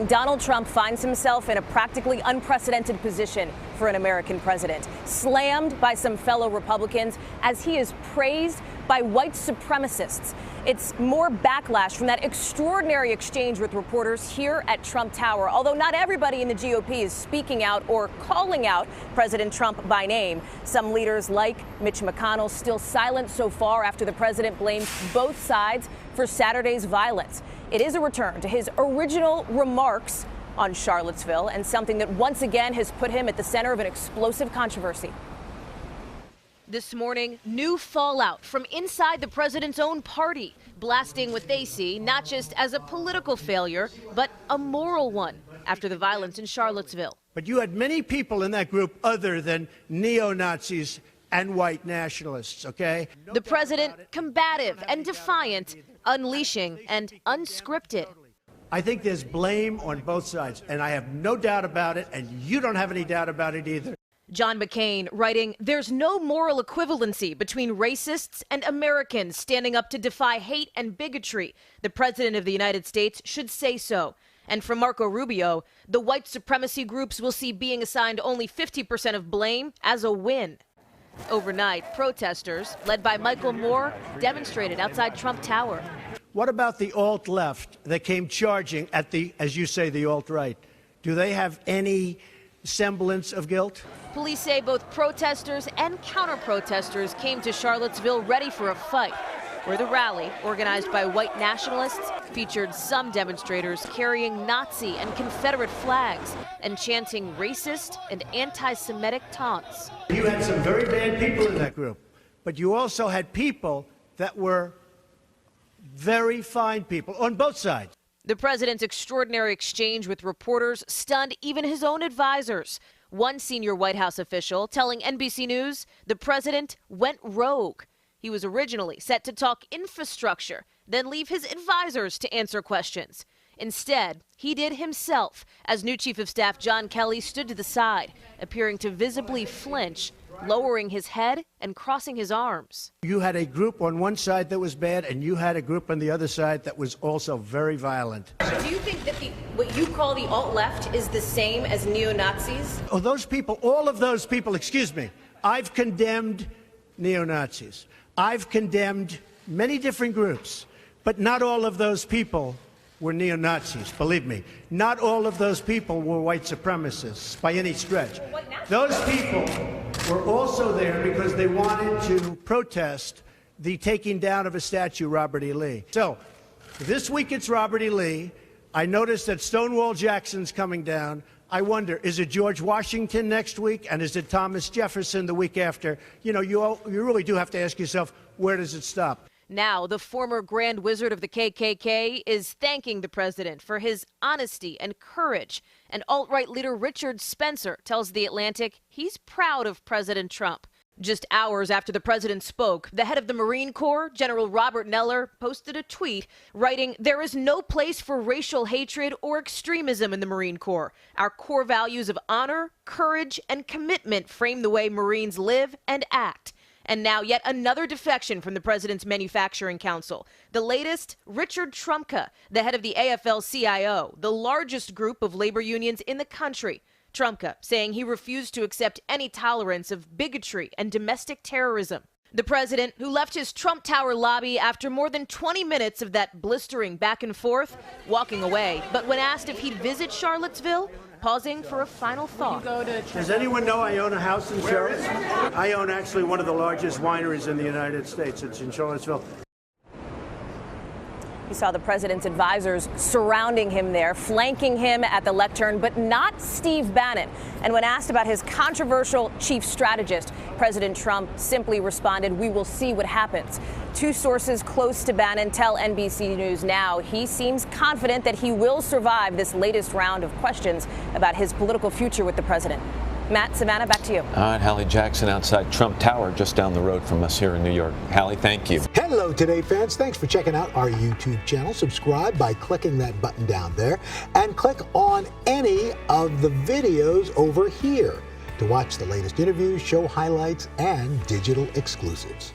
Donald Trump finds himself in a practically unprecedented position for an American president, slammed by some fellow Republicans as he is praised by white supremacists. It's more backlash from that extraordinary exchange with reporters here at Trump Tower. Although not everybody in the GOP is speaking out or calling out President Trump by name. Some leaders like Mitch McConnell still silent so far after the president blames both sides for Saturday's violence. It is a return to his original remarks on Charlottesville and something that once again has put him at the center of an explosive controversy. This morning, new fallout from inside the president's own party, blasting what they see not just as a political failure, but a moral one after the violence in Charlottesville. But you had many people in that group other than neo-Nazis and white nationalists, okay? The president, combative and defiant, unleashing and unscripted. I think there's blame on both sides, and I have no doubt about it, and you don't have any doubt about it either. John McCain writing, "There's no moral equivalency between racists and Americans standing up to defy hate and bigotry. The president of the United States should say so." And from Marco Rubio, the white supremacy groups will see being assigned only 50% of blame as a win. Overnight, protesters, led by Michael Moore, demonstrated outside Trump Tower. What about the alt-left that came charging at the, as you say, the alt-right? Do they have any semblance of guilt? Police say both protesters and counter-protesters came to Charlottesville ready for a fight, where the rally, organized by white nationalists, featured some demonstrators carrying Nazi and Confederate flags and chanting racist and anti-Semitic taunts. You had some very bad people in that group, but you also had people that were very fine people on both sides. The president's extraordinary exchange with reporters stunned even his own advisors. One senior White House official telling NBC News the president went rogue. He was originally set to talk infrastructure, then leave his advisors to answer questions. Instead, he did himself as new Chief of Staff John Kelly stood to the side, appearing to visibly flinch, lowering his head and crossing his arms. You had a group on one side that was bad, and you had a group on the other side that was also very violent. Do you think that what you call the alt-left is the same as neo-Nazis? Oh, those people, all of those people, excuse me, I've condemned neo-Nazis. I've condemned many different groups, but not all of those people were neo-Nazis, believe me. Not all of those people were white supremacists by any stretch. Those people were also there because they wanted to protest the taking down of a statue, Robert E. Lee. So this week it's Robert E. Lee. I noticed that Stonewall Jackson's coming down. I wonder, is it George Washington next week, and is it Thomas Jefferson the week after? You know, you really do have to ask yourself, where does it stop? Now, the former Grand Wizard of the KKK is thanking the president for his honesty and courage. And alt-right leader Richard Spencer tells The Atlantic he's proud of President Trump. Just hours after the president spoke, the head of the Marine Corps, General Robert Neller, posted a tweet writing, "There is no place for racial hatred or extremism in the Marine Corps. Our core values of honor, courage, and commitment frame the way Marines live and act." And now yet another defection from the president's manufacturing council. The latest, Richard Trumka, the head of the AFL-CIO, the largest group of labor unions in the country. Trumka saying he refused to accept any tolerance of bigotry and domestic terrorism. The president, who left his Trump Tower lobby after more than 20 minutes of that blistering back and forth, walking away. But when asked if he'd visit Charlottesville, pausing for a final thought. Does anyone know I own a house in Charlottesville? I own actually one of the largest wineries in the United States. It's in Charlottesville. You saw the president's advisors surrounding him there, flanking him at the lectern, but not Steve Bannon. And when asked about his controversial chief strategist, President Trump simply responded, "We will see what happens." Two sources close to Bannon tell NBC News now he seems confident that he will survive this latest round of questions about his political future with the president. Matt, Savannah, back to you. All right, Hallie Jackson outside Trump Tower, just down the road from us here in New York. Hallie, thank you. Hello, Today fans. Thanks for checking out our YouTube channel. Subscribe by clicking that button down there and click on any of the videos over here to watch the latest interviews, show highlights, and digital exclusives.